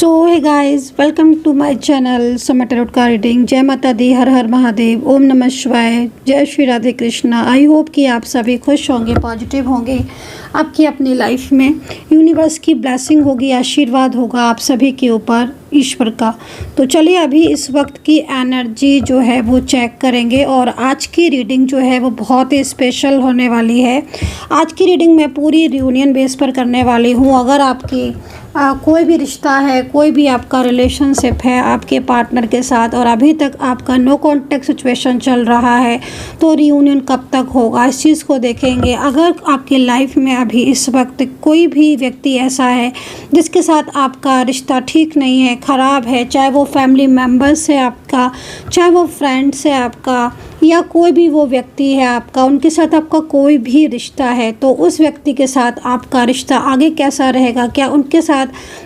So hey guys, welcome to my channel Samay tarot का reading. जय माता दी, हर हर महादेव, ओम नमः शिवाय, जय श्री राधे कृष्णा। आई होप कि आप सभी खुश होंगे, पॉजिटिव होंगे। आपकी अपनी लाइफ में यूनिवर्स की ब्लेसिंग होगी, आशीर्वाद होगा आप सभी के ऊपर ईश्वर का। तो चलिए अभी इस वक्त की एनर्जी जो है वो चेक करेंगे और आज की रीडिंग जो है वो बहुत ही स्पेशल होने वाली है। आज की रीडिंग मैं पूरी रियूनियन बेस पर करने वाली हूँ। अगर आपकी कोई भी रिश्ता है, कोई भी आपका रिलेशनशिप है आपके पार्टनर के साथ और अभी तक आपका नो कॉन्टैक्ट सिचुएशन चल रहा है, तो रियूनियन कब तक होगा इस चीज़ को देखेंगे। अगर आपकी लाइफ में अभी इस वक्त कोई भी व्यक्ति ऐसा है जिसके साथ आपका रिश्ता ठीक नहीं है, ख़राब है, चाहे वो फैमिली मेम्बर्स है आपका, चाहे वो फ्रेंड्स है आपका, या कोई भी वो व्यक्ति है आपका, उनके साथ आपका कोई भी रिश्ता है, तो उस व्यक्ति के साथ आपका रिश्ता आगे कैसा रहेगा, क्या उनके साथ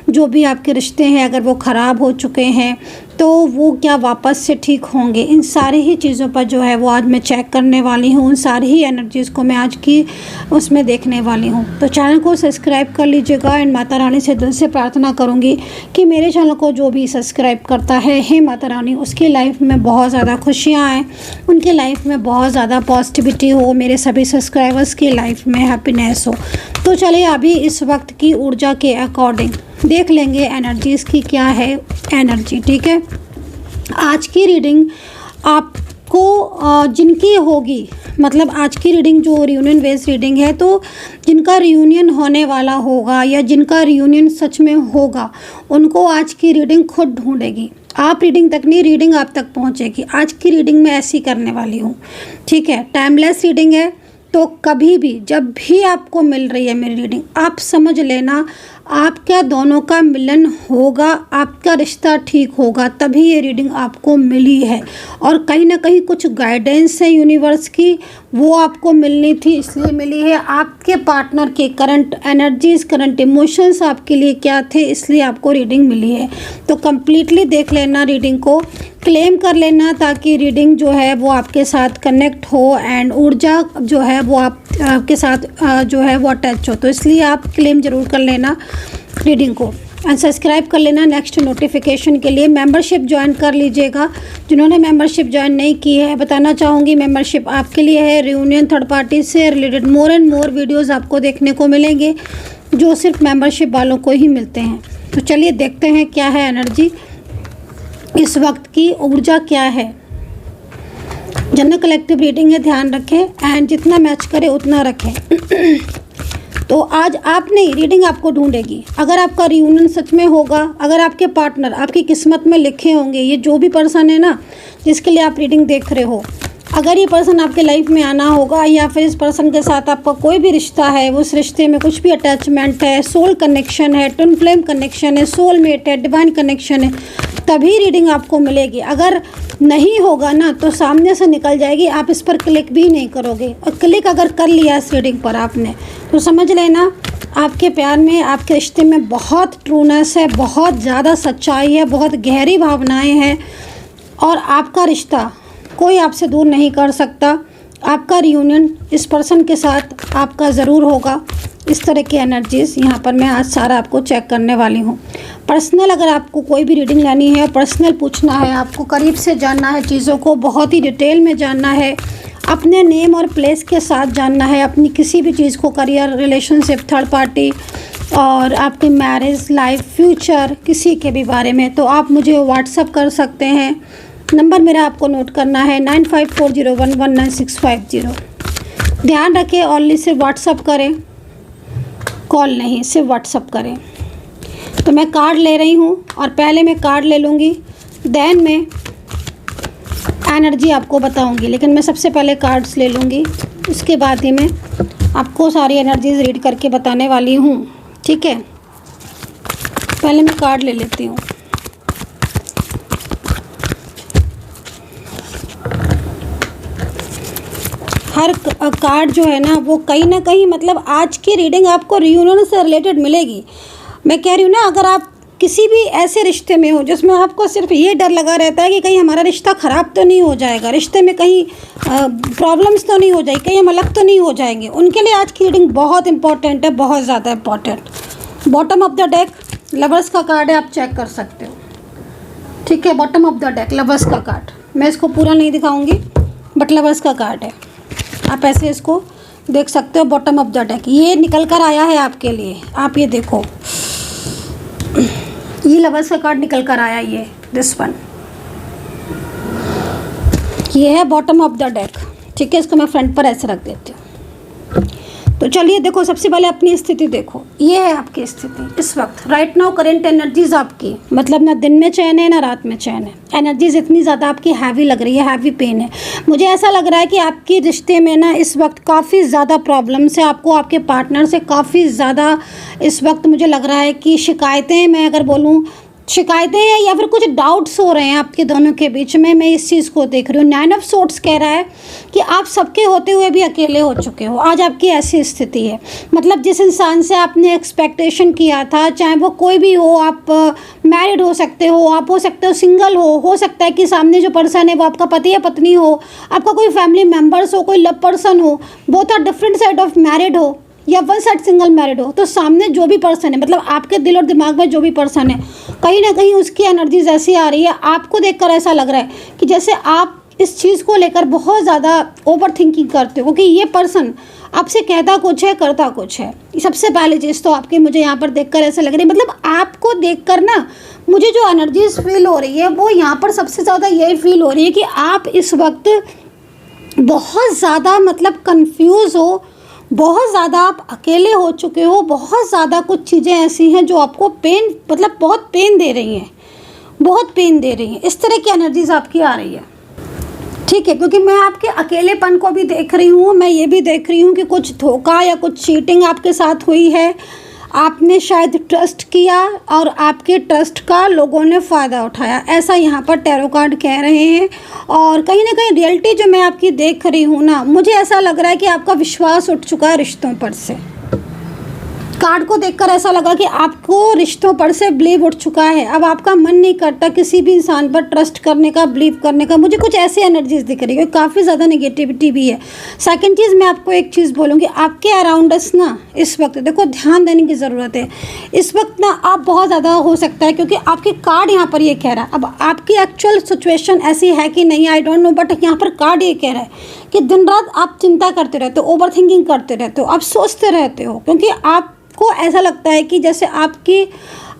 जो भी आपके रिश्ते हैं अगर वो ख़राब हो चुके हैं तो वो क्या वापस से ठीक होंगे। इन सारी ही चीज़ों पर जो है वो आज मैं चेक करने वाली हूँ। उन सारी ही एनर्जीज़ को मैं आज की उसमें देखने वाली हूँ। तो चैनल को सब्सक्राइब कर लीजिएगा एंड माता रानी से दिल से प्रार्थना करूँगी कि मेरे चैनल को जो भी सब्सक्राइब करता है, हे माता रानी उसकी लाइफ में बहुत ज़्यादा खुशियाँ आएँ, उनके लाइफ में बहुत ज़्यादा पॉजिटिविटी हो, मेरे सभी सब्सक्राइबर्स की लाइफ में हैप्पीनेस हो। तो चलिए अभी इस वक्त की ऊर्जा के अकॉर्डिंग देख लेंगे एनर्जीज़ की क्या है एनर्जी। ठीक है, आज की रीडिंग आपको जिनकी होगी, मतलब आज की रीडिंग जो रियूनियन बेस्ड रीडिंग है, तो जिनका रियूनियन होने वाला होगा या जिनका रियूनियन सच में होगा उनको आज की रीडिंग खुद ढूंढेगी। आप रीडिंग तक नहीं, रीडिंग आप तक पहुंचेगी। आज की रीडिंग मैं ऐसी करने वाली हूँ। ठीक है, टाइमलेस रीडिंग है, तो कभी भी जब भी आपको मिल रही है मेरी रीडिंग, आप समझ लेना आपका दोनों का मिलन होगा, आपका रिश्ता ठीक होगा, तभी ये रीडिंग आपको मिली है। और कहीं ना कहीं कुछ गाइडेंस है यूनिवर्स की, वो आपको मिलनी थी इसलिए मिली है। आपके पार्टनर के करंट एनर्जीज, करंट इमोशंस आपके लिए क्या थे, इसलिए आपको रीडिंग मिली है। तो कम्प्लीटली देख लेना, रीडिंग को क्लेम कर लेना, ताकि रीडिंग जो है वो आपके साथ कनेक्ट हो एंड ऊर्जा जो है वो आपके साथ जो है वो अटैच हो। तो इसलिए आप क्लेम ज़रूर कर लेना रीडिंग को एंड सब्सक्राइब कर लेना नेक्स्ट नोटिफिकेशन के लिए। मेंबरशिप ज्वाइन कर लीजिएगा जिन्होंने मेंबरशिप ज्वाइन नहीं की है। बताना चाहूँगी मेंबरशिप आपके लिए है। रियूनियन थर्ड पार्टी से related more and more videos आपको देखने को मिलेंगे जो सिर्फ मेंबरशिप वालों को ही मिलते हैं। तो चलिए देखते हैं क्या है एनर्जी, इस वक्त की ऊर्जा क्या है। जनरल कलेक्टिव रीडिंग है, ध्यान रखें एंड जितना मैच करे उतना रखें। तो आज आप नहीं, रीडिंग आपको ढूंढेगी। अगर आपका रियूनियन सच में होगा, अगर आपके पार्टनर आपकी किस्मत में लिखे होंगे, ये जो भी पर्सन है ना जिसके लिए आप रीडिंग देख रहे हो, अगर ये पर्सन आपके लाइफ में आना होगा या फिर इस पर्सन के साथ आपका कोई भी रिश्ता है, उस रिश्ते में कुछ भी अटैचमेंट है, सोल कनेक्शन है, ट्विन फ्लेम कनेक्शन है, सोलमेट है, डिवाइन कनेक्शन है, तभी रीडिंग आपको मिलेगी। अगर नहीं होगा ना तो सामने से निकल जाएगी, आप इस पर क्लिक भी नहीं करोगे। और क्लिक अगर कर लिया इस रीडिंग पर आपने, तो समझ लेना आपके प्यार में, आपके रिश्ते में बहुत ट्रूनेस है, बहुत ज़्यादा सच्चाई है, बहुत गहरी भावनाएं हैं और आपका रिश्ता कोई आपसे दूर नहीं कर सकता। आपका रियूनियन इस पर्सन के साथ आपका ज़रूर होगा। इस तरह की एनर्जीज़ यहाँ पर मैं आज सारा आपको चेक करने वाली हूँ। पर्सनल अगर आपको कोई भी रीडिंग लेनी है, पर्सनल पूछना है, आपको करीब से जानना है, चीज़ों को बहुत ही डिटेल में जानना है, अपने नेम और प्लेस के साथ जानना है, अपनी किसी भी चीज़ को, करियर, रिलेशनशिप, थर्ड पार्टी और आपकी मैरिज लाइफ, फ्यूचर, किसी के भी बारे में, तो आप मुझे व्हाट्सअप कर सकते हैं। नंबर मेरा आपको नोट करना है 9540119650। ध्यान रखें ओनली सिर्फ व्हाट्सअप करें, कॉल नहीं, सिर्फ व्हाट्सअप करें। तो मैं कार्ड ले रही हूँ और पहले मैं कार्ड ले लूँगी, देन मैं एनर्जी आपको बताऊँगी, लेकिन मैं सबसे पहले कार्ड्स ले लूँगी, उसके बाद ही मैं आपको सारी एनर्जीज रीड करके बताने वाली हूँ। ठीक है, पहले मैं कार्ड ले लेती हूँ। हर कार्ड जो है ना वो कहीं ना कहीं, मतलब आज की रीडिंग आपको रियूनियन से रिलेटेड मिलेगी। मैं कह रही हूँ ना, अगर आप किसी भी ऐसे रिश्ते में हो जिसमें आपको सिर्फ ये डर लगा रहता है कि कहीं हमारा रिश्ता ख़राब तो नहीं हो जाएगा, रिश्ते में कहीं प्रॉब्लम्स तो नहीं हो जाएगी, कहीं हम अलग तो नहीं हो जाएंगे, उनके लिए आज की रीडिंग बहुत इंपॉर्टेंट है, बहुत ज़्यादा important. Bottom of the deck lovers का कार्ड है, आप चेक कर सकते हो। ठीक है, bottom of the deck lovers का कार्ड, मैं इसको पूरा नहीं दिखाऊंगी बट लवर्स का कार्ड है, आप ऐसे इसको देख सकते हो। बॉटम ऑफ द डेक ये निकल कर आया है आपके लिए, आप ये देखो, ये लवर्स का कार्ड निकल कर आया, ये दिस वन, ये है बॉटम ऑफ द डेक। ठीक है, इसको मैं फ्रंट पर ऐसे रख देती हूँ। तो चलिए देखो, सबसे पहले अपनी स्थिति देखो, ये है आपकी स्थिति इस वक्त, राइट नाउ करंट एनर्जीज आपकी, मतलब ना दिन में चैन है ना रात में चैन है। एनर्जीज इतनी ज़्यादा आपकी हैवी लग रही है, हैवी पेन है। मुझे ऐसा लग रहा है कि आपके रिश्ते में ना इस वक्त काफ़ी ज़्यादा प्रॉब्लम्स है, आपको आपके पार्टनर से काफ़ी ज़्यादा इस वक्त मुझे लग रहा है कि शिकायतें, मैं अगर बोलूँ शिकायतें हैं या फिर कुछ डाउट्स हो रहे हैं आपके दोनों के बीच में। मैं इस चीज़ को देख रही हूँ। 9 ऑफ सोर्ड्स कह रहा है कि आप सबके होते हुए भी अकेले हो चुके हो, आज आपकी ऐसी स्थिति है। मतलब जिस इंसान से आपने एक्सपेक्टेशन किया था, चाहे वो कोई भी हो, आप मैरिड हो सकते हो, आप हो सकते हो सिंगल हो सकता है कि सामने जो पर्सन है वो आपका पति या पत्नी हो, आपका कोई फैमिली मेम्बर्स हो, कोई लव पर्सन हो, both are different side of married हो या वन साइड सिंगल मैरिड हो। तो सामने जो भी पर्सन है, मतलब आपके दिल और दिमाग में जो भी पर्सन है, कहीं ना कहीं उसकी एनर्जीज ऐसी आ रही है, आपको देखकर ऐसा लग रहा है कि जैसे आप इस चीज़ को लेकर बहुत ज़्यादा ओवर थिंकिंग करते हो, क्योंकि ये पर्सन आपसे कहता कुछ है, करता कुछ है। सबसे पहली चीज़ तो आपकी मुझे यहाँ पर देखकर ऐसा लग रही है, मतलब आपको देखकर ना मुझे जो एनर्जीज फील हो रही है वो यहाँ पर सबसे ज़्यादा यही फील हो रही है कि आप इस वक्त बहुत ज़्यादा मतलब कंफ्यूज हो, बहुत ज़्यादा आप अकेले हो चुके हो, बहुत ज़्यादा कुछ चीज़ें ऐसी हैं जो आपको पेन, मतलब बहुत पेन दे रही हैं, बहुत पेन दे रही हैं। इस तरह की एनर्जीज आपकी आ रही है। ठीक है, क्योंकि मैं आपके अकेलेपन को भी देख रही हूँ, मैं ये भी देख रही हूँ कि कुछ धोखा या कुछ चीटिंग आपके साथ हुई है। आपने शायद ट्रस्ट किया और आपके ट्रस्ट का लोगों ने फ़ायदा उठाया, ऐसा यहाँ पर टैरो कार्ड कह रहे हैं। और कहीं ना कहीं रियलिटी जो मैं आपकी देख रही हूँ ना, मुझे ऐसा लग रहा है कि आपका विश्वास उठ चुका है रिश्तों पर से। कार्ड को देखकर ऐसा लगा कि आपको रिश्तों पर से बिलीव उठ चुका है। अब आपका मन नहीं करता किसी भी इंसान पर ट्रस्ट करने का, बिलीव करने का। मुझे कुछ ऐसी एनर्जीज दिख रही है, काफ़ी ज़्यादा नेगेटिविटी भी है। सेकंड चीज़, मैं आपको एक चीज़ बोलूँगी, आपके अराउंडस ना इस वक्त देखो ध्यान देने की ज़रूरत है। इस वक्त ना आप बहुत ज़्यादा हो सकता है, क्योंकि आपके कार्ड यहाँ पर ये कह रहा है, अब आपकी एक्चुअल सिचुएशन ऐसी है कि नहीं आई डोंट नो, बट यहाँ पर कार्ड ये कह रहा है कि दिन रात आप चिंता करते रहते हो, ओवर थिंकिंग करते रहते हो, आप सोचते रहते हो, क्योंकि आपको ऐसा लगता है कि जैसे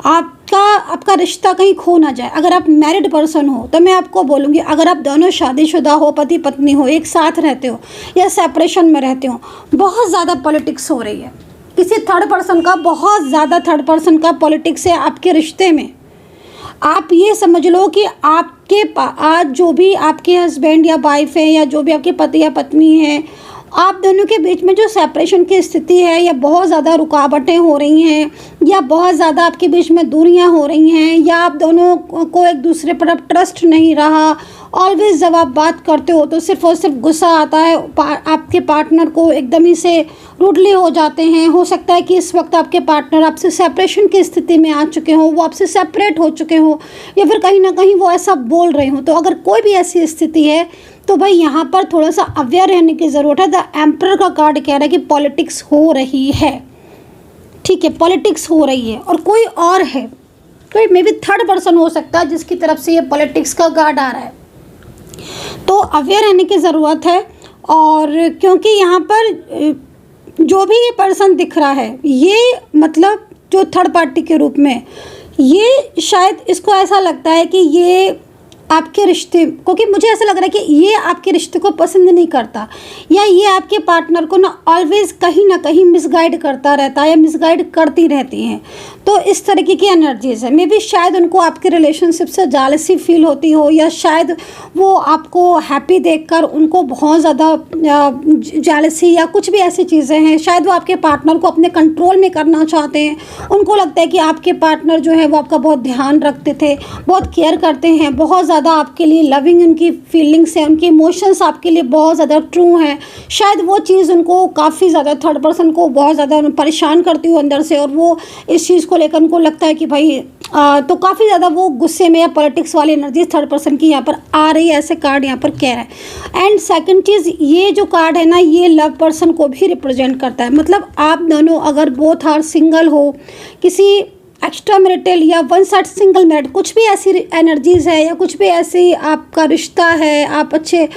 आपका रिश्ता कहीं खो ना जाए। अगर आप मैरिड पर्सन हो तो मैं आपको बोलूँगी, अगर आप दोनों शादीशुदा हो, पति पत्नी हो, एक साथ रहते हो या सेपरेशन में रहते हो, बहुत ज़्यादा पॉलिटिक्स हो रही है। किसी थर्ड पर्सन का, बहुत ज़्यादा थर्ड पर्सन का पॉलिटिक्स है आपके रिश्ते में। आप ये समझ लो कि आपके आज जो भी आपके हस्बैंड या वाइफ है या जो भी आपके पति या पत्नी है, आप दोनों के बीच में जो सेपरेशन की स्थिति है या बहुत ज़्यादा रुकावटें हो रही हैं या बहुत ज़्यादा आपके बीच में दूरियां हो रही हैं या आप दोनों को एक दूसरे पर अब ट्रस्ट नहीं रहा। ऑलवेज जब आप बात करते हो तो सिर्फ और सिर्फ गुस्सा आता है, आपके पार्टनर को एकदम ही से रूडली हो जाते हैं। हो सकता है कि इस वक्त आपके पार्टनर आपसे सेपरेशन की स्थिति में आ चुके हों, वो आपसे सेपरेट हो चुके हों या फिर कहीं ना कहीं वो ऐसा बोल रहे हों। तो अगर कोई भी ऐसी स्थिति है तो भाई यहाँ पर थोड़ा सा अवेयर रहने की ज़रूरत है। द एम्परर का कार्ड कह रहा है कि पॉलिटिक्स हो रही है। ठीक है, पॉलिटिक्स हो रही है और कोई और है, कोई मे बी थर्ड पर्सन हो सकता है जिसकी तरफ से ये पॉलिटिक्स का कार्ड आ रहा है। तो अवेयर रहने की ज़रूरत है। और क्योंकि यहाँ पर जो भी ये पर्सन दिख रहा है, ये मतलब जो थर्ड पार्टी के रूप में, ये शायद इसको ऐसा लगता है कि ये आपके रिश्ते, क्योंकि मुझे ऐसा लग रहा है कि ये आपके रिश्ते को पसंद नहीं करता या ये आपके पार्टनर को ना ऑलवेज कहीं ना कहीं मिसगाइड करता रहता है या मिसगाइड करती रहती हैं। तो इस तरीके की एनर्जीज है। मे बी शायद उनको आपके रिलेशनशिप से जालसी फील होती हो या शायद वो आपको हैप्पी देखकर उनको बहुत ज़्यादा जालसी या कुछ भी ऐसी चीज़ें हैं। शायद वो आपके पार्टनर को अपने कंट्रोल में करना चाहते हैं। उनको लगता है कि आपके पार्टनर जो है वो आपका बहुत ध्यान रखते थे, बहुत केयर करते हैं, बहुत ज़्यादा आपके लिए लविंग उनकी फीलिंग्स है, उनके इमोशंस आपके लिए बहुत ज़्यादा ट्रू हैं। शायद वो चीज़ उनको काफ़ी ज़्यादा थर्ड पर्सन को बहुत ज़्यादा परेशान करती हो अंदर से, और वो इस चीज़ को लेकर उनको लगता है कि भाई तो काफ़ी ज़्यादा वो गुस्से में या पॉलिटिक्स वाली एनर्जी थर्ड पर्सन की यहाँ पर आ रही है, ऐसे कार्ड यहाँ पर कह रहा है। एंड सेकंड चीज़, ये जो कार्ड है ना, ये लव पर्सन को भी रिप्रेजेंट करता है। मतलब आप दोनों अगर बोथ आर सिंगल हो, किसी एक्स्ट्रा मैरिटल या वन साइड सिंगल मैरिट, कुछ भी ऐसी एनर्जीज़ है या कुछ भी ऐसी आपका रिश्ता है, आप अच्छे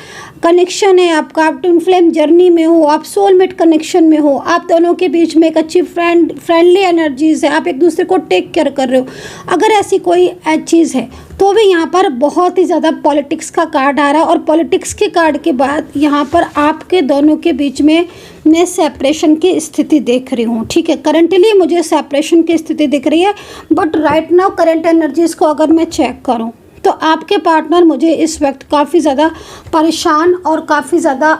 कनेक्शन है आपका, आप ट्विन फ्लेम जर्नी में हो, आप सोलमेट कनेक्शन में हो, आप दोनों के बीच में एक अच्छी फ्रेंडली एनर्जीज़ है, आप एक दूसरे को टेक केयर कर रहे हो, अगर ऐसी कोई चीज़ है तो भी यहाँ पर बहुत ही ज़्यादा पॉलिटिक्स का कार्ड आ रहा है। और पॉलिटिक्स के कार्ड के बाद यहाँ पर आपके दोनों के बीच में मैं सेपरेशन की स्थिति देख रही हूँ। ठीक है, करंटली मुझे सेपरेशन की स्थिति दिख रही है, but right now current energies को अगर मैं चेक करूँ तो आपके पार्टनर मुझे इस वक्त काफ़ी ज़्यादा परेशान और काफ़ी ज़्यादा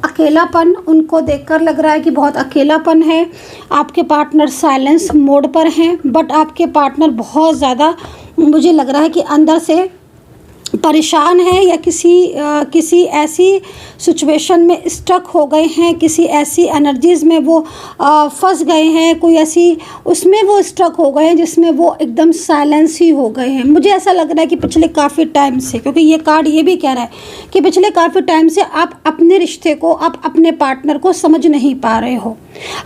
अकेलापन उनको देखकर लग रहा है कि बहुत अकेलापन है। आपके पार्टनर साइलेंस मोड पर हैं, बट आपके पार्टनर बहुत ज़्यादा मुझे लग रहा है कि अंदर से परेशान है या किसी ऐसी सिचुएशन में स्टक हो गए हैं, किसी ऐसी एनर्जीज़ में वो फंस गए हैं, कोई ऐसी उसमें वो स्टक हो गए हैं जिसमें वो एकदम साइलेंस ही हो गए हैं। मुझे ऐसा लग रहा है कि पिछले काफ़ी टाइम से, क्योंकि ये कार्ड ये भी कह रहा है कि पिछले काफ़ी टाइम से आप अपने रिश्ते को, आप अपने पार्टनर को समझ नहीं पा रहे हो।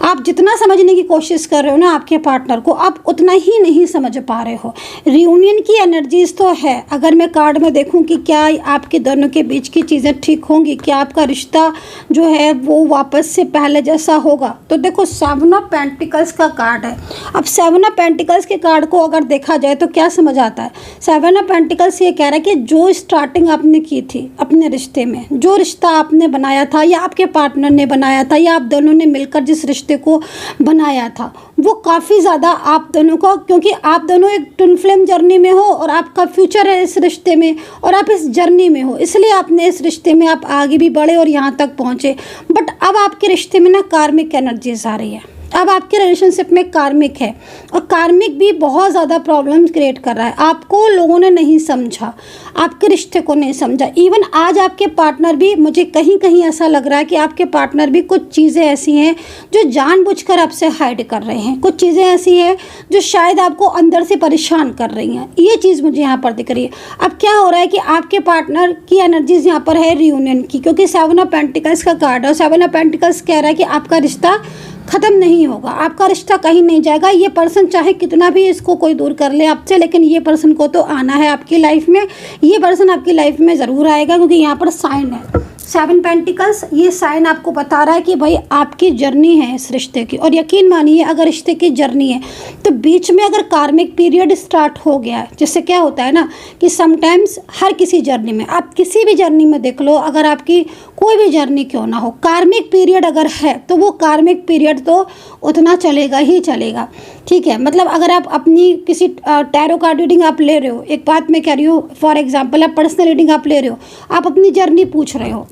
आप जितना समझने की कोशिश कर रहे हो ना आपके पार्टनर को, आप उतना ही नहीं समझ पा रहे हो। रियूनियन की एनर्जीज़ तो है, अगर मैं कार्ड में देखूं कि क्या आपके दोनों के बीच की चीज़ें ठीक होंगी, क्या आपका रिश्ता जो है वो वापस से पहले जैसा होगा, तो देखो 7 ऑफ पेंटिकल्स का कार्ड है। अब 7 ऑफ पेंटिकल्स के कार्ड को अगर देखा जाए तो क्या समझ आता है, 7 ऑफ पेंटिकल्स ये कह रहा है कि जो स्टार्टिंग आपने की थी अपने रिश्ते में, जो रिश्ता आपने बनाया था या आपके पार्टनर ने बनाया था या आप दोनों ने मिलकर जिस रिश्ते को बनाया था, वो काफ़ी ज़्यादा आप दोनों को, क्योंकि आप दोनों एक ट्विन फ्लेम जर्नी में हो और आपका फ्यूचर है इस रिश्ते में और आप इस जर्नी में हो, इसलिए आपने इस रिश्ते में आप आगे भी बढ़े और यहाँ तक पहुँचे। बट अब आपके रिश्ते में ना कार्मिक एनर्जीज आ रही है, अब आपके रिलेशनशिप में कार्मिक है और कार्मिक भी बहुत ज़्यादा प्रॉब्लम्स क्रिएट कर रहा है। आपको लोगों ने नहीं समझा, आपके रिश्ते को नहीं समझा। इवन आज आपके पार्टनर भी, मुझे कहीं कहीं ऐसा लग रहा है कि आपके पार्टनर भी कुछ चीज़ें ऐसी हैं जो जानबूझकर आपसे हाइड कर रहे हैं, कुछ चीज़ें ऐसी हैं जो शायद आपको अंदर से परेशान कर रही हैं। ये चीज़ मुझे यहाँ पर दिख रही है। अब क्या हो रहा है कि आपके पार्टनर की एनर्जीज यहाँ पर है रियूनियन की, क्योंकि 7 ऑफ पेंटिकल्स का कार्ड है और 7 ऑफ पेंटिकल्स कह रहा है कि आपका रिश्ता ख़त्म नहीं होगा, आपका रिश्ता कहीं नहीं जाएगा। ये पर्सन चाहे कितना भी इसको कोई दूर कर ले आपसे, लेकिन ये पर्सन को तो आना है आपकी लाइफ में, ये पर्सन आपकी लाइफ में ज़रूर आएगा, क्योंकि यहाँ पर साइन है 7 पेंटिकल्स। ये साइन आपको बता रहा है कि भाई आपकी जर्नी है इस रिश्ते की। और यकीन मानिए अगर रिश्ते की जर्नी है तो बीच में अगर कार्मिक पीरियड स्टार्ट हो गया है, जिससे क्या होता है ना कि समटाइम्स हर किसी जर्नी में, आप किसी भी जर्नी में देख लो, अगर आपकी कोई भी जर्नी क्यों ना हो, कार्मिक पीरियड अगर है तो वो कार्मिक पीरियड तो उतना चलेगा ही चलेगा। ठीक है, मतलब अगर आप अपनी किसी टैरो कार्ड रीडिंग आप ले रहे हो, एक बात मैं कह रही हूँ, फॉर एग्जांपल आप पर्सनल रीडिंग आप ले रहे हो, आप अपनी जर्नी पूछ रहे हो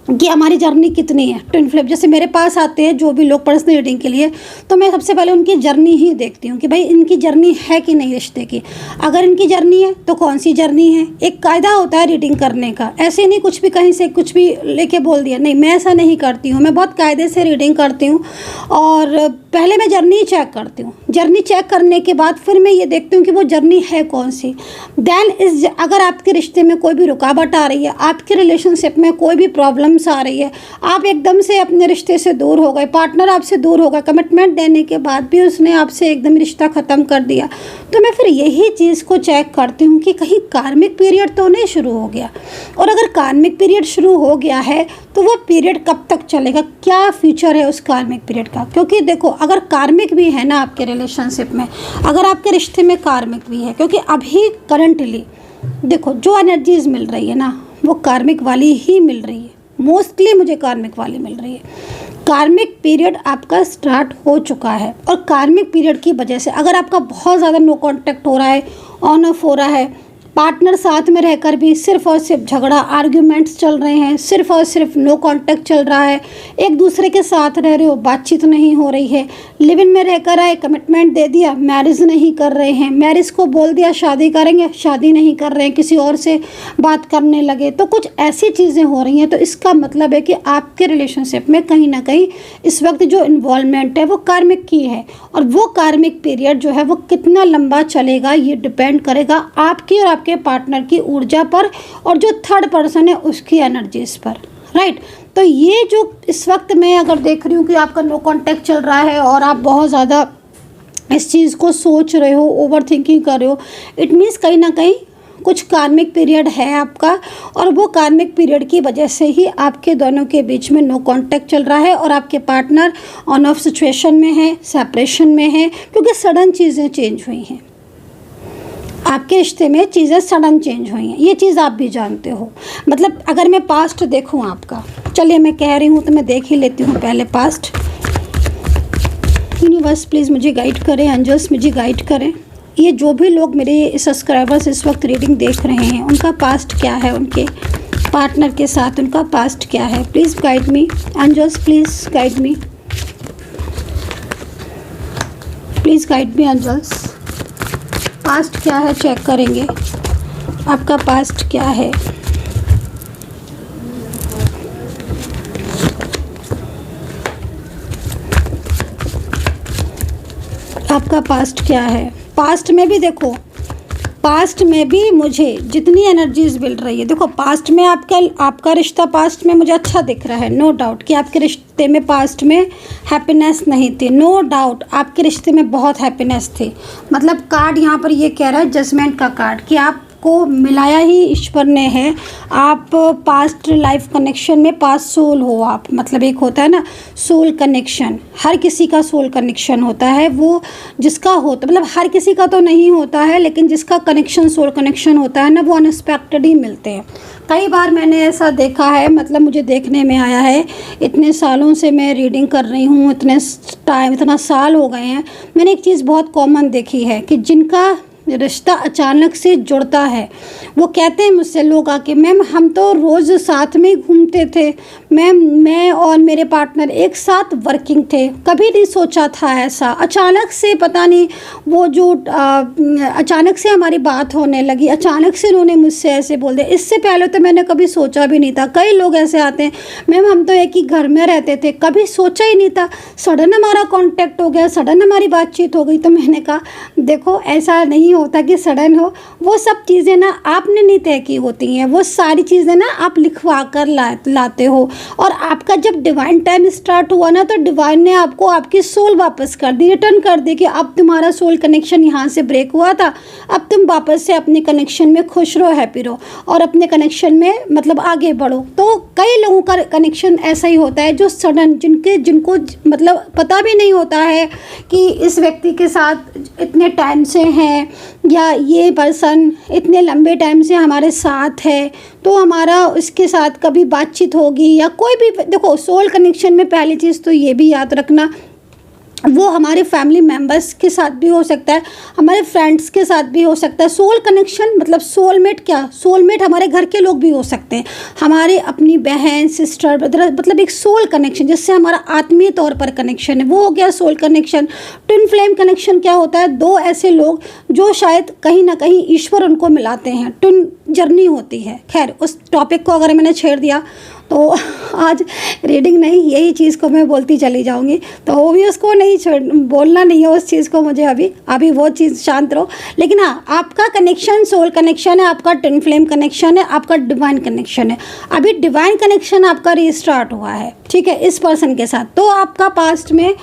कि हमारी जर्नी कितनी है ट्विन फ्लेम। जैसे मेरे पास आते हैं जो भी लोग पर्सनल रीडिंग के लिए, तो मैं सबसे पहले उनकी जर्नी ही देखती हूँ कि भाई इनकी जर्नी है कि नहीं रिश्ते की। अगर इनकी जर्नी है तो कौन सी जर्नी है। एक कायदा होता है रीडिंग करने का, ऐसे नहीं कुछ भी कहीं से कुछ भी लेके बोल दिया, नहीं, मैं ऐसा नहीं करती हूँ। मैं बहुत कायदे से रीडिंग करती हूँ और पहले मैं जर्नी चेक करती हूँ। जर्नी चेक करने के बाद फिर मैं ये देखती हूँ कि वो जर्नी है कौन सी। देन अगर आपके रिश्ते में कोई भी रुकावट आ रही है, आपके रिलेशनशिप में कोई भी प्रॉब्लम्स आ रही है, आप एकदम से अपने रिश्ते से दूर हो गए, पार्टनर आपसे दूर हो गया, कमिटमेंट देने के बाद भी उसने आपसे एकदम रिश्ता ख़त्म कर दिया, तो मैं फिर यही चीज़ को चेक करती हूँ कि कहीं कार्मिक पीरियड तो नहीं शुरू हो गया। और अगर कार्मिक पीरियड शुरू हो गया है तो वो पीरियड कब तक चलेगा, क्या फ्यूचर है उस कार्मिक पीरियड का। क्योंकि देखो अगर कार्मिक भी है ना आपके रिलेशनशिप में, अगर आपके रिश्ते में कार्मिक भी है, क्योंकि अभी करंटली देखो जो एनर्जीज मिल रही है ना वो कार्मिक वाली ही मिल रही है, मोस्टली मुझे कार्मिक वाली मिल रही है। कार्मिक पीरियड आपका स्टार्ट हो चुका है और कार्मिक पीरियड की वजह से अगर आपका बहुत ज़्यादा नो कांटेक्ट हो रहा है, ऑन ऑफ हो रहा है, पार्टनर साथ में रहकर भी सिर्फ और सिर्फ झगड़ा, आर्ग्यूमेंट्स चल रहे हैं, सिर्फ और सिर्फ नो कांटेक्ट चल रहा है, एक दूसरे के साथ रह रहे हो, बातचीत नहीं हो रही है, लिव इन में रहकर आए, कमिटमेंट दे दिया, मैरिज नहीं कर रहे हैं, मैरिज को बोल दिया शादी करेंगे, शादी नहीं कर रहे हैं, किसी और से बात करने लगे, तो कुछ ऐसी चीज़ें हो रही हैं। तो इसका मतलब है कि आपके रिलेशनशिप में कहीं ना कहीं इस वक्त जो इन्वॉल्वमेंट है वो कार्मिक की है, और वो कार्मिक पीरियड जो है वो कितना लंबा चलेगा ये डिपेंड करेगा आपकी और आपके पार्टनर की ऊर्जा पर और जो थर्ड पर्सन है उसकी एनर्जीज पर, राइट। तो ये जो इस वक्त मैं अगर देख रही हूँ कि आपका नो कांटेक्ट चल रहा है और आप बहुत ज़्यादा इस चीज़ को सोच रहे हो, ओवर थिंकिंग कर रहे हो, इट मीन्स कहीं ना कहीं कुछ कार्मिक पीरियड है आपका, और वो कार्मिक पीरियड की वजह से ही आपके दोनों के बीच में नो कांटेक्ट चल रहा है और आपके पार्टनर ऑन ऑफ सिचुएशन में है, सेपरेशन में है, क्योंकि सडन चीज़ें चेंज हुई हैं आपके रिश्ते में, चीज़ें सडन चेंज हुई हैं। ये चीज़ आप भी जानते हो। मतलब अगर मैं पास्ट देखूं आपका, चलिए मैं कह रही हूँ तो मैं देख ही लेती हूँ पहले पास्ट। यूनिवर्स प्लीज़ मुझे गाइड करें, एंजल्स मुझे गाइड करें। ये जो भी लोग मेरे सब्सक्राइबर्स इस वक्त रीडिंग देख रहे हैं, उनका पास्ट क्या है, उनके पार्टनर के साथ उनका पास्ट क्या है, please guide me angels, please guide me, please guide me angels. Past क्या है चेक करेंगे, आपका पास्ट क्या है। आपका पास्ट क्या है। पास्ट में भी देखो, पास्ट में भी मुझे जितनी एनर्जीज मिल रही है, देखो पास्ट में आपका रिश्ता पास्ट में मुझे अच्छा दिख रहा है। नो डाउट कि आपके रिश्ते में पास्ट में हैप्पीनेस नहीं थी, नो डाउट आपके रिश्ते में बहुत हैप्पीनेस थी। मतलब कार्ड यहाँ पर ये कह रहा है, जजमेंट का कार्ड, कि आपको मिलाया ही ईश्वर ने है। आप पास्ट लाइफ कनेक्शन में पास्ट सोल हो आप, मतलब एक होता है ना सोल कनेक्शन, हर किसी का सोल कनेक्शन होता है, वो जिसका होता, मतलब हर किसी का तो नहीं होता है, लेकिन जिसका कनेक्शन सोल कनेक्शन होता है ना, वो अनएक्सपेक्टेड ही मिलते हैं। कई बार मैंने ऐसा देखा है, मतलब मुझे देखने में आया है, इतने सालों से मैं रीडिंग कर रही हूँ, इतना साल हो गए हैं, मैंने एक चीज़ बहुत कॉमन देखी है कि जिनका रिश्ता अचानक से जुड़ता है, वो कहते हैं मुझसे लोग आके, मैम हम तो रोज़ साथ में घूमते थे, मैम मैं और मेरे पार्टनर एक साथ वर्किंग थे, कभी नहीं सोचा था ऐसा, अचानक से पता नहीं वो जो अचानक से हमारी बात होने लगी, अचानक से उन्होंने मुझसे ऐसे बोल दिया, इससे पहले तो मैंने कभी सोचा भी नहीं था। कई लोग ऐसे आते हैं, मैम हम तो एक ही घर में रहते थे, कभी सोचा ही नहीं था, सडन हमारा कॉन्टेक्ट हो गया, सडन हमारी बातचीत हो गई। तो मैंने कहा देखो ऐसा नहीं होता कि सडन हो, वो सब चीज़ें ना आपने नहीं तय की होती हैं, वो सारी चीज़ें ना आप लिखवा कर लाते हो। और आपका जब डिवाइन टाइम स्टार्ट हुआ ना, तो डिवाइन ने आपको आपकी सोल वापस कर दी, रिटर्न कर दी, कि अब तुम्हारा सोल कनेक्शन यहाँ से ब्रेक हुआ था, अब तुम वापस से अपने कनेक्शन में खुश रहो, हैप्पी रहो और अपने कनेक्शन में मतलब आगे बढ़ो। तो कई लोगों का कनेक्शन ऐसा ही होता है जो सडन, जिनको मतलब पता भी नहीं होता है कि इस व्यक्ति के साथ इतने टाइम से हैं, या ये पर्सन इतने लंबे टाइम से हमारे साथ है, तो हमारा उसके साथ कभी बातचीत होगी या कोई भी। देखो सोल कनेक्शन में पहली चीज़ तो ये भी याद रखना, वो हमारे फैमिली मेम्बर्स के साथ भी हो सकता है, हमारे फ्रेंड्स के साथ भी हो सकता है। सोल कनेक्शन मतलब सोलमेट, क्या सोलमेट हमारे घर के लोग भी हो सकते हैं, हमारे अपनी बहन सिस्टर ब्रदर, मतलब एक सोल कनेक्शन जिससे हमारा आत्मीय तौर पर कनेक्शन है, वो हो गया soul connection. Twin flame connection क्या होता है, दो ऐसे लोग जो शायद कहीं ना कहीं ईश्वर उनको मिलाते हैं, ट्विन जर्नी होती है। खैर उस टॉपिक को अगर मैंने छेड़ दिया तो आज रीडिंग नहीं, यही चीज़ को मैं बोलती चली जाऊंगी, तो वो भी उसको नहीं बोलना नहीं है उस चीज़ को मुझे, अभी वो चीज़ शांत रहो। लेकिन हाँ, आपका कनेक्शन सोल कनेक्शन है, आपका ट्विन फ्लेम कनेक्शन है, आपका डिवाइन कनेक्शन है। अभी डिवाइन कनेक्शन आपका रीस्टार्ट हुआ है, ठीक है, इस पर्सन के साथ। तो आपका पास्ट में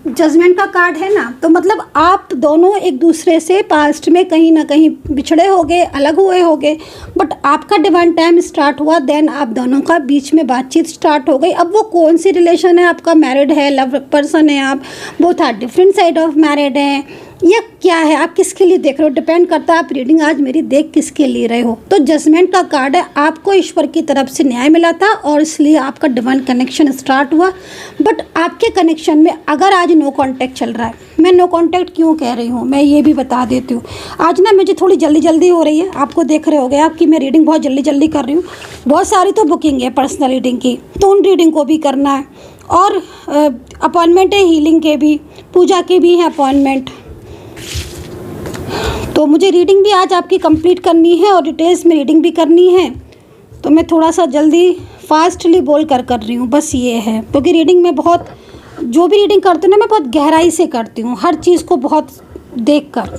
जजमेंट का कार्ड है ना, तो मतलब आप दोनों एक दूसरे से पास्ट में कहीं ना कहीं बिछड़े होगे, अलग हुए होगे, बट आपका डिवाइन टाइम स्टार्ट हुआ, देन आप दोनों का बीच में बातचीत स्टार्ट हो गई। अब वो कौन सी रिलेशन है आपका, मैरिड है, लव पर्सन है, आप both are different side of married है, या क्या है, आप किसके लिए देख रहे हो, डिपेंड करता है आप रीडिंग आज मेरी देख किसके लिए रहे हो। तो जजमेंट का कार्ड है, आपको ईश्वर की तरफ से न्याय मिला था और इसलिए आपका डिवाइन कनेक्शन स्टार्ट हुआ। बट आपके कनेक्शन में अगर आज नो कांटेक्ट चल रहा है, मैं नो कांटेक्ट क्यों कह रही हूँ मैं ये भी बता देती हूँ। आज ना मुझे थोड़ी जल्दी हो रही है, आपको देख रहे होगे आपकी मैं रीडिंग बहुत जल्दी कर रही हूँ, बहुत सारी तो बुकिंग है पर्सनल रीडिंग की, तो उन रीडिंग को भी करना है, और अपॉइंटमेंट है हीलिंग के भी, पूजा के भी हैं अपॉइंटमेंट। तो मुझे रीडिंग भी आज आपकी कंप्लीट करनी है और डिटेल्स में रीडिंग भी करनी है, तो मैं थोड़ा सा जल्दी फास्टली बोल कर रही हूँ, बस ये है। क्योंकि रीडिंग में बहुत, जो भी रीडिंग करती हूँ ना मैं बहुत गहराई से करती हूँ, हर चीज़ को बहुत देख कर।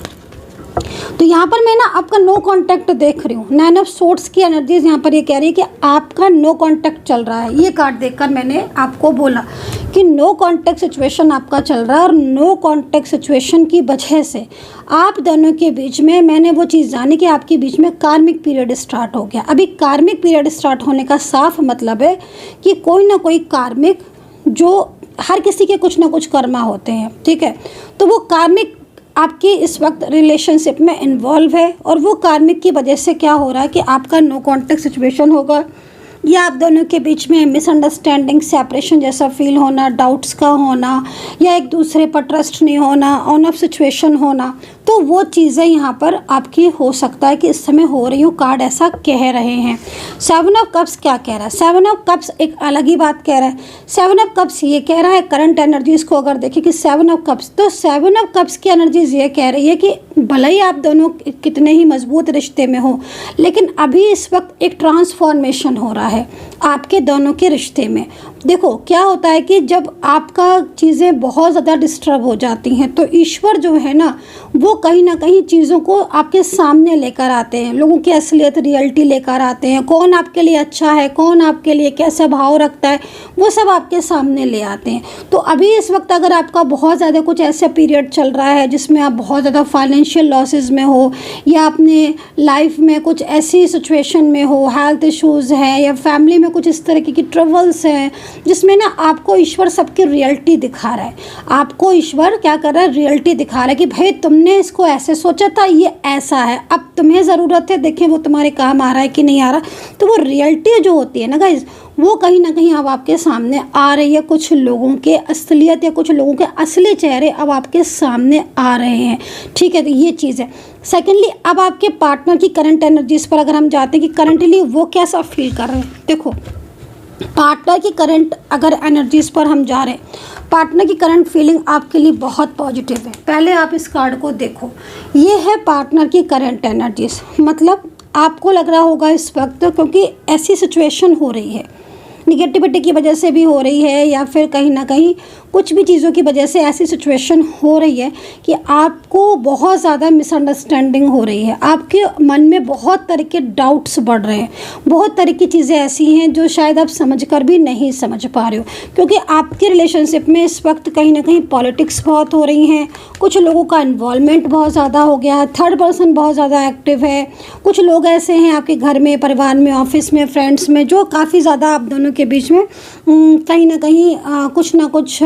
तो यहाँ पर मैं ना आपका नो कांटेक्ट देख रही हूँ। 9 ऑफ सोर्ड्स की एनर्जीज यहाँ पर ये कह रही है कि आपका नो कांटेक्ट चल रहा है। ये कार्ड देखकर मैंने आपको बोला कि नो कांटेक्ट सिचुएशन आपका चल रहा है, और नो कांटेक्ट सिचुएशन की वजह से आप दोनों के बीच में मैंने वो चीज़ जानी कि आपके बीच में कार्मिक पीरियड स्टार्ट हो गया। अभी कार्मिक पीरियड स्टार्ट होने का साफ मतलब है कि कोई ना कोई कार्मिक, जो हर किसी के कुछ ना कुछ कर्मा होते हैं, ठीक है, तो वो कार्मिक आपके इस वक्त रिलेशनशिप में इन्वॉल्व है, और वो कार्मिक की वजह से क्या हो रहा है कि आपका नो कांटेक्ट सिचुएशन होगा, या आप दोनों के बीच में मिसअंडरस्टैंडिंग, सेपरेशन जैसा फील होना, डाउट्स का होना, या एक दूसरे पर ट्रस्ट नहीं होना, ऑन ऑफ सिचुएशन होना। तो वो चीज़ें यहाँ पर आपकी हो सकता है कि इस समय हो रही हो। कार्ड ऐसा कह रहे हैं। 7 ऑफ कप्स क्या कह रहा है? 7 ऑफ कप्स एक अलग ही बात कह रहा है। 7 ऑफ कप्स ये कह रहा है, करंट एनर्जीज को अगर देखें कि 7 ऑफ कप्स, तो 7 ऑफ कप्स की एनर्जीज ये कह रही है कि भले ही आप दोनों कितने ही मजबूत रिश्ते में हो, लेकिन अभी इस वक्त एक ट्रांसफॉर्मेशन हो रहा है आपके दोनों के रिश्ते में। देखो क्या होता है कि जब आपका चीज़ें बहुत ज़्यादा डिस्टर्ब हो जाती हैं, तो ईश्वर जो है ना वो कहीं ना कहीं चीज़ों को आपके सामने लेकर आते हैं, लोगों की असलियत, रियलिटी लेकर आते हैं। कौन आपके लिए अच्छा है, कौन आपके लिए कैसा भाव रखता है, वो सब आपके सामने ले आते हैं। तो अभी इस वक्त अगर आपका बहुत ज़्यादा कुछ ऐसा पीरियड चल रहा है जिसमें आप बहुत ज़्यादा फाइनेंशियल लॉसेस में हो, या अपने लाइफ में कुछ ऐसी सिचुएशन में हो, हेल्थ इश्यूज़ हैं, या फैमिली में कुछ इस तरीके की ट्रबल्स हैं, जिसमें ना आपको ईश्वर सबकी रियलिटी दिखा रहा है। आपको ईश्वर क्या कर रहा है? रियलिटी दिखा रहा है कि भाई तुमने इसको ऐसे सोचा था, ये ऐसा है, अब तुम्हें ज़रूरत है, देखें वो तुम्हारे काम आ रहा है कि नहीं आ रहा। तो वो रियलिटी जो होती है ना गाइज, वो कहीं ना कहीं अब आपके सामने आ रही है। कुछ लोगों के असलियत या कुछ लोगों के असली चेहरे अब आपके सामने आ रहे हैं, ठीक है। तो ये चीज़ है। सेकेंडली, अब आपके पार्टनर की करंट एनर्जीज पर अगर हम जाते हैं कि करंटली वो कैसा फील कर रहे हैं। देखो पार्टनर की करंट अगर एनर्जीज पर हम जा रहे हैं, पार्टनर की करंट फीलिंग आपके लिए बहुत पॉजिटिव है। पहले आप इस कार्ड को देखो, ये है पार्टनर की करंट एनर्जीज। मतलब आपको लग रहा होगा इस वक्त, क्योंकि ऐसी सिचुएशन हो रही है, निगेटिविटी की वजह से भी हो रही है, या फिर कहीं ना कहीं कुछ भी चीज़ों की वजह से ऐसी सिचुएशन हो रही है कि आपको बहुत ज़्यादा मिसअंडरस्टैंडिंग हो रही है। आपके मन में बहुत तरह के डाउट्स बढ़ रहे हैं, बहुत तरह की चीज़ें ऐसी हैं जो शायद आप समझकर भी नहीं समझ पा रहे हो, क्योंकि आपके रिलेशनशिप में इस वक्त कहीं ना कहीं पॉलिटिक्स बहुत हो रही हैं। कुछ लोगों का इन्वॉल्वमेंट बहुत ज़्यादा हो गया है, थर्ड पर्सन बहुत ज़्यादा एक्टिव है। कुछ लोग ऐसे हैं आपके घर में, परिवार में, ऑफिस में, फ्रेंड्स में, जो काफ़ी ज़्यादा आप दोनों के बीच में कहीं ना कहीं कुछ ना कुछ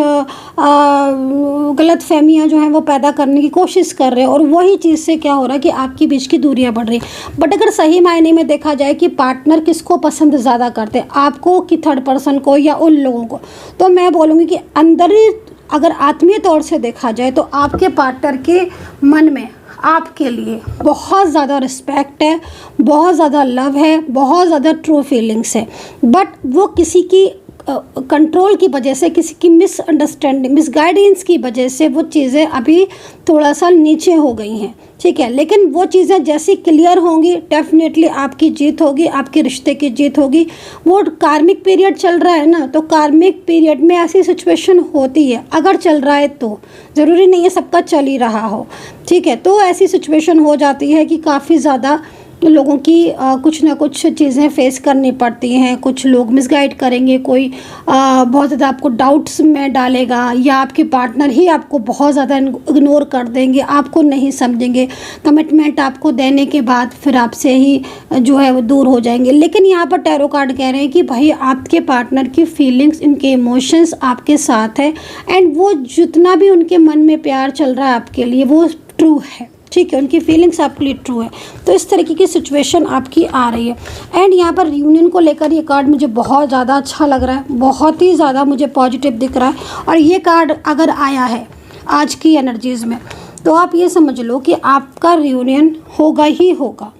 गलत फहमियाँ जो हैं वो पैदा करने की कोशिश कर रहे हैं, और वही चीज़ से क्या हो रहा है कि आपके बीच की दूरियां बढ़ रही हैं। बट अगर सही मायने में देखा जाए कि पार्टनर किसको पसंद ज़्यादा करते हैं, आपको कि थर्ड पर्सन को या उन लोगों को, तो मैं बोलूँगी कि अंदर ही अगर आत्मीय तौर से देखा जाए तो आपके पार्टनर के मन में आपके लिए बहुत ज़्यादा रिस्पेक्ट है, बहुत ज़्यादा लव है, बहुत ज़्यादा ट्रू फीलिंग्स है। बट वो किसी की कंट्रोल की वजह से, किसी की मिसअंडरस्टैंडिंग, मिसगाइडेंस की वजह से वो चीज़ें अभी थोड़ा सा नीचे हो गई हैं, ठीक है। लेकिन वो चीज़ें जैसी क्लियर होंगी, डेफिनेटली आपकी जीत होगी, आपके रिश्ते की जीत होगी। वो कार्मिक पीरियड चल रहा है ना, तो कार्मिक पीरियड में ऐसी सिचुएशन होती है, अगर चल रहा है तो, ज़रूरी नहीं है सबका चल ही रहा हो, ठीक है। तो ऐसी सिचुएशन हो जाती है कि काफ़ी ज़्यादा लोगों की कुछ ना कुछ चीज़ें फेस करनी पड़ती हैं। कुछ लोग मिसगाइड करेंगे, कोई बहुत ज़्यादा आपको डाउट्स में डालेगा, या आपके पार्टनर ही आपको बहुत ज़्यादा इग्नोर कर देंगे, आपको नहीं समझेंगे, कमिटमेंट आपको देने के बाद फिर आपसे ही जो है वो दूर हो जाएंगे। लेकिन यहाँ पर टैरो कार्ड कह रहे हैं कि भाई आपके पार्टनर की फीलिंग्स, इनके इमोशंस आपके साथ है, एंड वो जितना भी उनके मन में प्यार चल रहा है आपके लिए वो ट्रू है, ठीक है। उनकी फीलिंग्स आपके लिए ट्रू है। तो इस तरीके की सिचुएशन आपकी आ रही है। एंड यहाँ पर रियूनियन को लेकर ये कार्ड मुझे बहुत ज़्यादा अच्छा लग रहा है, बहुत ही ज़्यादा मुझे पॉजिटिव दिख रहा है। और ये कार्ड अगर आया है आज की एनर्जीज़ में, तो आप ये समझ लो कि आपका रियूनियन होगा ही होगा,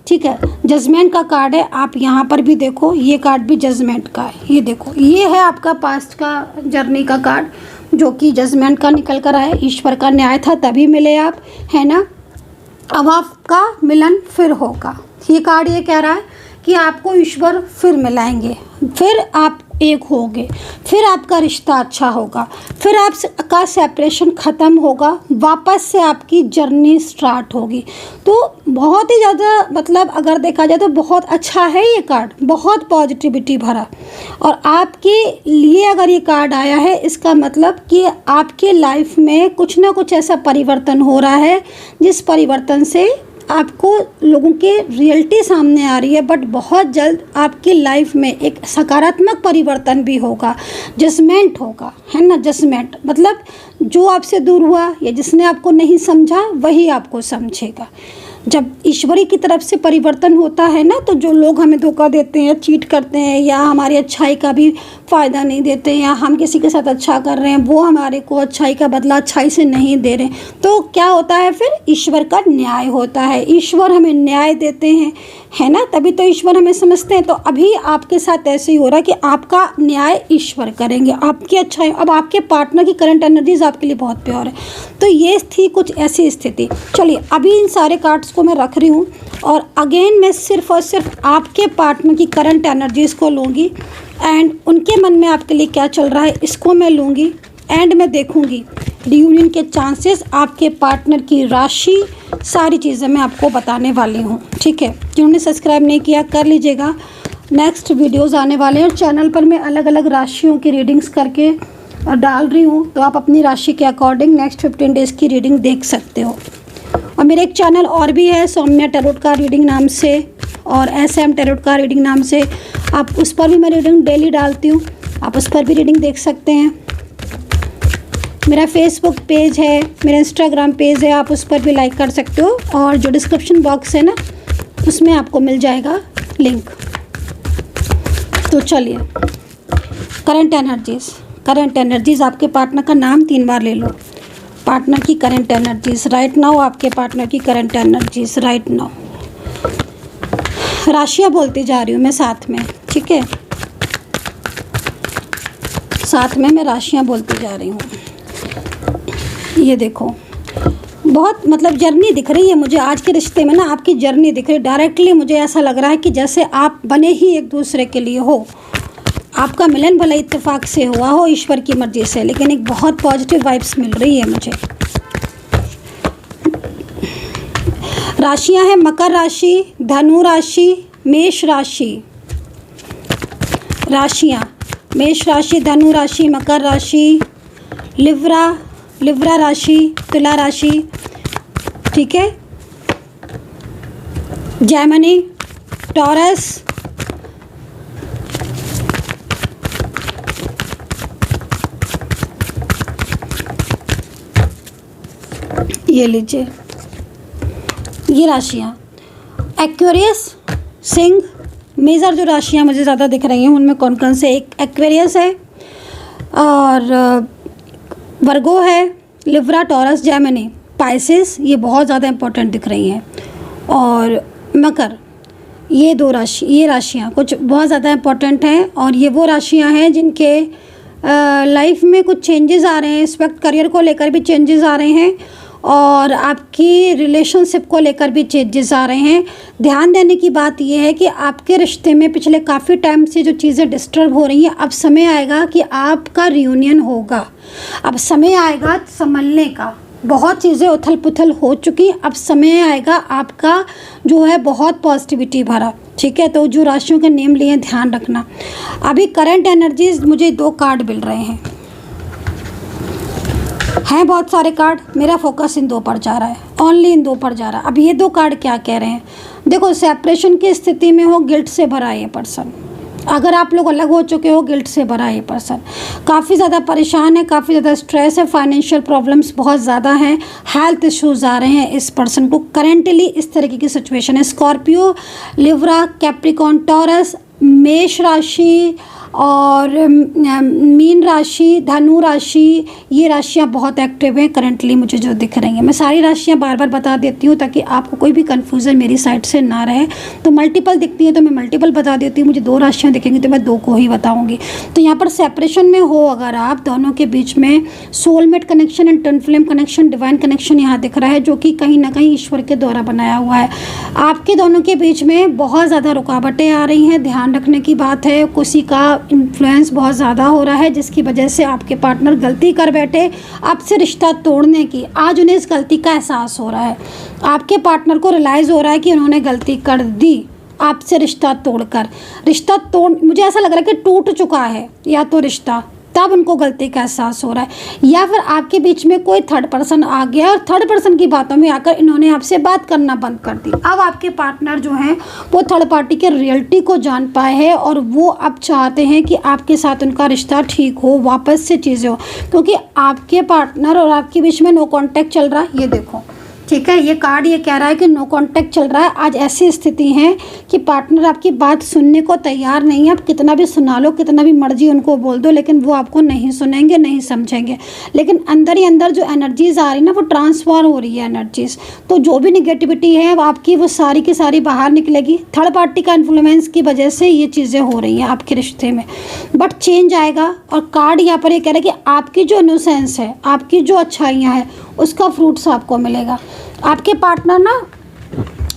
ठीक है। जजमेंट का कार्ड है, आप यहाँ पर भी देखो, ये कार्ड भी जजमेंट का है। ये देखो, ये है आपका पास्ट का जर्नी का कार्ड, जो कि जजमेंट का निकल कर आया। ईश्वर का न्याय था तभी मिले आप, है ना। अब आपका मिलन फिर होगा। ये कार्ड ये कह रहा है कि आपको ईश्वर फिर मिलाएंगे, फिर आप एक होगे, फिर आपका रिश्ता अच्छा होगा, फिर आपका सेपरेशन ख़त्म होगा, वापस से आपकी जर्नी स्टार्ट होगी। तो बहुत ही ज़्यादा मतलब अगर देखा जाए तो बहुत अच्छा है ये कार्ड, बहुत पॉजिटिविटी भरा। और आपके लिए अगर ये कार्ड आया है इसका मतलब कि आपके लाइफ में कुछ ना कुछ ऐसा परिवर्तन हो रहा है जिस परिवर्तन से आपको लोगों के रियलिटी सामने आ रही है, बट बहुत जल्द आपकी लाइफ में एक सकारात्मक परिवर्तन भी होगा, जजमेंट होगा, है ना। जजमेंट मतलब जो आपसे दूर हुआ या जिसने आपको नहीं समझा वही आपको समझेगा। जब ईश्वरी की तरफ से परिवर्तन होता है ना, तो जो लोग हमें धोखा देते हैं, चीट करते हैं या हमारी अच्छाई का भी फ़ायदा नहीं देते या हम किसी के साथ अच्छा कर रहे हैं वो हमारे को अच्छाई का बदला अच्छाई से नहीं दे रहे, तो क्या होता है फिर ईश्वर का न्याय होता है। ईश्वर हमें न्याय देते हैं, है ना, तभी तो ईश्वर हमें समझते हैं। तो अभी आपके साथ ऐसे ही हो रहा है कि आपका न्याय ईश्वर करेंगे, आपकी अच्छाई। अब आपके पार्टनर की करंट एनर्जीज आपके लिए बहुत प्योर है। तो ये थी कुछ ऐसी स्थिति। चलिए अभी इन सारे कार्ड्स को मैं रख रही हूँ और अगेन मैं सिर्फ और सिर्फ आपके पार्टनर की करंट एनर्जीज़ को लूँगी एंड उनके मन में आपके लिए क्या चल रहा है इसको मैं लूँगी एंड मैं देखूँगी रियूनियन के चांसेस, आपके पार्टनर की राशि, सारी चीज़ें मैं आपको बताने वाली हूँ। ठीक है, जिन्होंने सब्सक्राइब नहीं किया कर लीजिएगा। नेक्स्ट वीडियोज़ आने वाले हैं और चैनल पर मैं अलग अलग राशियों की रीडिंग्स करके डाल रही हूँ, तो आप अपनी राशि के अकॉर्डिंग नेक्स्ट 15 डेज़ की रीडिंग देख सकते हो। और मेरे एक चैनल और भी है सौम्या टैरोट का रीडिंग नाम से और SM टैरोट का रीडिंग नाम से, आप उस पर भी मैं रीडिंग डेली डालती हूँ, आप उस पर भी रीडिंग देख सकते हैं। मेरा फेसबुक पेज है, मेरा इंस्टाग्राम पेज है, आप उस पर भी लाइक कर सकते हो और जो डिस्क्रिप्शन बॉक्स है ना उसमें आपको मिल जाएगा लिंक। तो चलिए करंट एनर्जीज़ आपके पार्टनर का नाम 3 बार ले लो। पार्टनर की करंट एनर्जीज राइट नाउ, आपके पार्टनर की करंट एनर्जीज राइट नाउ। राशियाँ बोलती जा रही हूँ मैं साथ में, ठीक है, साथ में मैं राशियाँ बोलती जा रही हूँ। ये देखो बहुत मतलब जर्नी दिख रही है मुझे आज के रिश्ते में ना, आपकी जर्नी दिख रही है। डायरेक्टली मुझे ऐसा लग रहा है कि जैसे आप बने ही एक दूसरे के लिए हो, आपका मिलन भले इत्तेफाक से हुआ हो ईश्वर की मर्जी से, लेकिन एक बहुत पॉजिटिव वाइब्स मिल रही है मुझे। राशियां हैं मकर राशि, धनु राशि, मेष राशि। राशियां मेष राशि, धनु राशि, मकर राशि, लिब्रा राशि, तुला राशि, ठीक है, जेमिनी, टॉरस, ये लीजिए ये राशियाँ। एक्वेरियस, सिंह, मेजर जो राशियाँ मुझे ज़्यादा दिख रही हैं उनमें कौन कौन से, एक एक्वेरियस है और वर्गो है, लिब्रा, टॉरस, जेमिनी, पाइसेस, ये बहुत ज़्यादा इंपॉर्टेंट दिख रही हैं, और मकर। ये राशियाँ कुछ बहुत ज़्यादा इंपॉर्टेंट हैं और ये वो राशियाँ हैं जिनके लाइफ में कुछ चेंजेस आ रहे हैं। इस वक्त करियर को लेकर भी चेंजेस आ रहे हैं और आपकी रिलेशनशिप को लेकर भी चेंजेस आ रहे हैं। ध्यान देने की बात यह है कि आपके रिश्ते में पिछले काफ़ी टाइम से जो चीज़ें डिस्टर्ब हो रही हैं, अब समय आएगा कि आपका रियूनियन होगा। अब समय आएगा संभलने का, बहुत चीज़ें उथल पुथल हो चुकी, अब समय आएगा आपका जो है बहुत पॉजिटिविटी भरा, ठीक है। तो जो राशियों के नेम लिए ध्यान रखना। अभी करंट एनर्जीज मुझे 2 कार्ड मिल रहे हैं बहुत सारे कार्ड, मेरा फोकस इन 2 पर जा रहा है, ओनली इन 2 पर जा रहा है। अब ये 2 कार्ड क्या कह रहे हैं, देखो सेपरेशन की स्थिति में हो, गिल्ट से भरा है ये पर्सन। अगर आप लोग अलग हो चुके हो, गिल्ट से भरा है ये पर्सन, काफ़ी ज़्यादा परेशान है, काफ़ी ज़्यादा स्ट्रेस है, फाइनेंशियल प्रॉब्लम्स बहुत ज़्यादा हैं, हेल्थ इश्यूज़ आ रहे हैं इस पर्सन को करेंटली, इस तरीके की सिचुएशन है। स्कॉर्पियो, लिब्रा, कैप्रिकॉन, टॉरस, मेष राशि और मीन राशि, धनु राशि, ये राशियाँ बहुत एक्टिव हैं करंटली मुझे जो दिख रही हैं। मैं सारी राशियाँ बार बार बता देती हूँ ताकि आपको कोई भी कन्फ्यूज़न मेरी साइड से ना रहे। तो मल्टीपल दिखती है तो मैं मल्टीपल बता देती हूँ, मुझे 2 राशियाँ दिखेंगी तो मैं 2 को ही बताऊँगी। तो यहाँ पर सेपरेशन में हो अगर आप दोनों के बीच में soulmate connection and twin flame connection, divine connection यहाँ दिख रहा है, जो कि कहीं ना कहीं ईश्वर के द्वारा बनाया हुआ है। आपके दोनों के बीच में बहुत ज़्यादा रुकावटें आ रही हैं, ध्यान रखने की बात है। किसी का और इन्फ्लुएंस बहुत ज़्यादा हो रहा है, जिसकी वजह से आपके पार्टनर गलती कर बैठे आपसे रिश्ता तोड़ने की। आज उन्हें इस गलती का एहसास हो रहा है, आपके पार्टनर को रियलाइज़ हो रहा है कि उन्होंने गलती कर दी आपसे रिश्ता तोड़कर। मुझे ऐसा लग रहा है कि टूट चुका है या तो रिश्ता, तब उनको गलती का एहसास हो रहा है, या फिर आपके बीच में कोई थर्ड पर्सन आ गया और थर्ड पर्सन की बातों में आकर इन्होंने आपसे बात करना बंद कर दी। अब आपके पार्टनर जो हैं वो थर्ड पार्टी के रियलिटी को जान पाए हैं और वो अब चाहते हैं कि आपके साथ उनका रिश्ता ठीक हो, वापस से चीज़ें हो, क्योंकि आपके पार्टनर और आपके बीच में नो कॉन्टैक्ट चल रहा है। ये देखो, ठीक है, ये कार्ड ये कह रहा है कि नो कॉन्टैक्ट चल रहा है। आज ऐसी स्थिति है कि पार्टनर आपकी बात सुनने को तैयार नहीं है। आप कितना भी सुना लो, कितना भी मर्जी उनको बोल दो, लेकिन वो आपको नहीं सुनेंगे, नहीं समझेंगे। लेकिन अंदर ही अंदर जो एनर्जीज आ रही ना, वो ट्रांसफर हो रही है एनर्जीज। तो जो भी निगेटिविटी है वो आपकी, वो सारी की सारी बाहर निकलेगी। थर्ड पार्टी का इन्फ्लुएंस की वजह से ये चीज़ें हो रही हैं आपके रिश्ते में, बट चेंज आएगा। और कार्ड यहाँ पर ये कह रहा है कि आपकी जो इनोसेंस है, आपकी जो अच्छाइयाँ हैं, उसका फ्रूट्स आपको मिलेगा। आपके पार्टनर ना,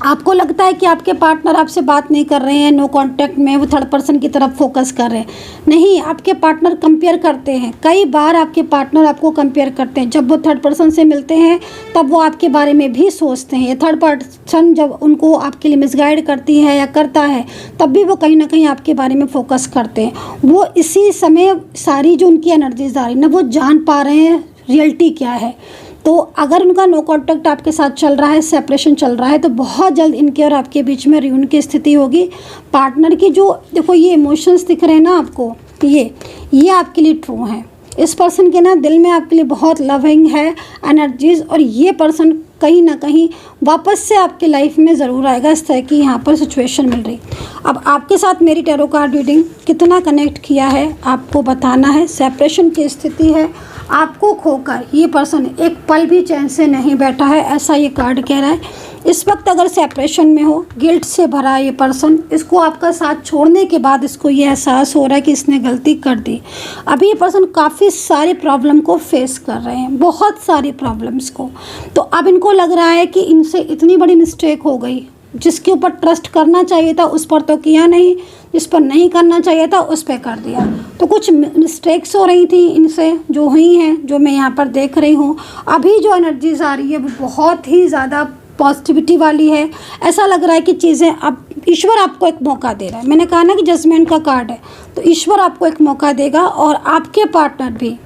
आपको लगता है कि आपके पार्टनर आपसे बात नहीं कर रहे हैं, नो कांटेक्ट में, वो थर्ड पर्सन की तरफ फोकस कर रहे हैं। नहीं, आपके पार्टनर कंपेयर करते हैं। कई बार आपके पार्टनर आपको कंपेयर करते हैं। जब वो थर्ड पर्सन से मिलते हैं तब वो आपके बारे में भी सोचते हैं। ये थर्ड पर्सन जब उनको आपके लिए मिसगाइड करती है या करता है, तब भी वो कहीं ना कहीं आपके बारे में फोकस करते हैं। वो इसी समय सारी जो उनकी एनर्जीज आ रही ना, वो जान पा रहे हैं रियलिटी क्या है। तो अगर उनका नो कॉन्टैक्ट आपके साथ चल रहा है, सेपरेशन चल रहा है, तो बहुत जल्द इनके और आपके बीच में रियूनियन की स्थिति होगी। पार्टनर की जो देखो ये इमोशंस दिख रहे हैं ना आपको, ये आपके लिए ट्रू हैं। इस पर्सन के ना दिल में आपके लिए बहुत लविंग है एनर्जीज, और ये पर्सन कहीं ना कहीं वापस से आपकी लाइफ में ज़रूर आएगा। इस तरह की यहाँ पर सिचुएशन मिल रही। अब आपके साथ मेरी टैरो कार्ड रीडिंग कितना कनेक्ट किया है आपको बताना है। सेपरेशन की स्थिति है, आपको खोकर ये पर्सन एक पल भी चैन से नहीं बैठा है, ऐसा ये कार्ड कह रहा है। इस वक्त अगर सेपरेशन में हो, गिल्ट से भरा है ये पर्सन, इसको आपका साथ छोड़ने के बाद इसको ये एहसास हो रहा है कि इसने गलती कर दी। अभी ये पर्सन काफ़ी सारी प्रॉब्लम को फेस कर रहे हैं, बहुत सारी प्रॉब्लम्स को। तो अब इनको लग रहा है कि इनसे इतनी बड़ी मिस्टेक हो गई, जिसके ऊपर ट्रस्ट करना चाहिए था उस पर तो किया नहीं, जिस पर नहीं करना चाहिए था उस पर कर दिया। तो कुछ मिस्टेक्स हो रही थी इनसे, जो हुई हैं, जो मैं यहाँ पर देख रही हूँ। अभी जो एनर्जीज आ रही है वो बहुत ही ज़्यादा पॉजिटिविटी वाली है। ऐसा लग रहा है कि चीज़ें, अब ईश्वर आपको एक मौका दे रहा है। मैंने कहा ना कि जजमेंट का कार्ड है, तो ईश्वर आपको एक मौका देगा। और आपके पार्टनर भी,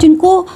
जिनको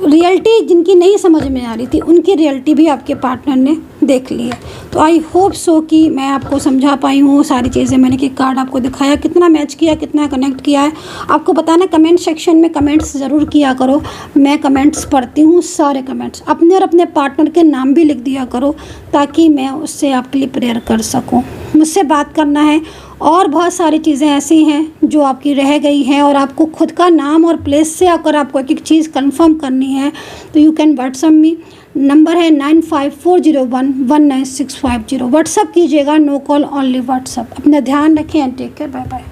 रियलिटी जिनकी नहीं समझ में आ रही थी, उनकी रियलिटी भी आपके पार्टनर ने देख ली है। तो आई होप सो कि मैं आपको समझा पाई हूँ सारी चीज़ें। मैंने कि कार्ड आपको दिखाया, कितना मैच किया, कितना कनेक्ट किया है आपको बताना। कमेंट सेक्शन में कमेंट्स ज़रूर किया करो, मैं कमेंट्स पढ़ती हूँ, सारे कमेंट्स। अपने और अपने पार्टनर के नाम भी लिख दिया करो, ताकि मैं उससे आपके लिए प्रेयर कर सकूँ। मुझसे बात करना है, और बहुत सारी चीज़ें ऐसी हैं जो आपकी रह गई हैं, और आपको खुद का नाम और प्लेस से अगर आपको एक एक चीज़ कंफर्म करनी है तो you can WhatsApp me. Number है 9540119650। व्हाट्सअप कीजिएगा, नो कॉल, ओनली व्हाट्सअप। अपना ध्यान रखें and take care, bye bye.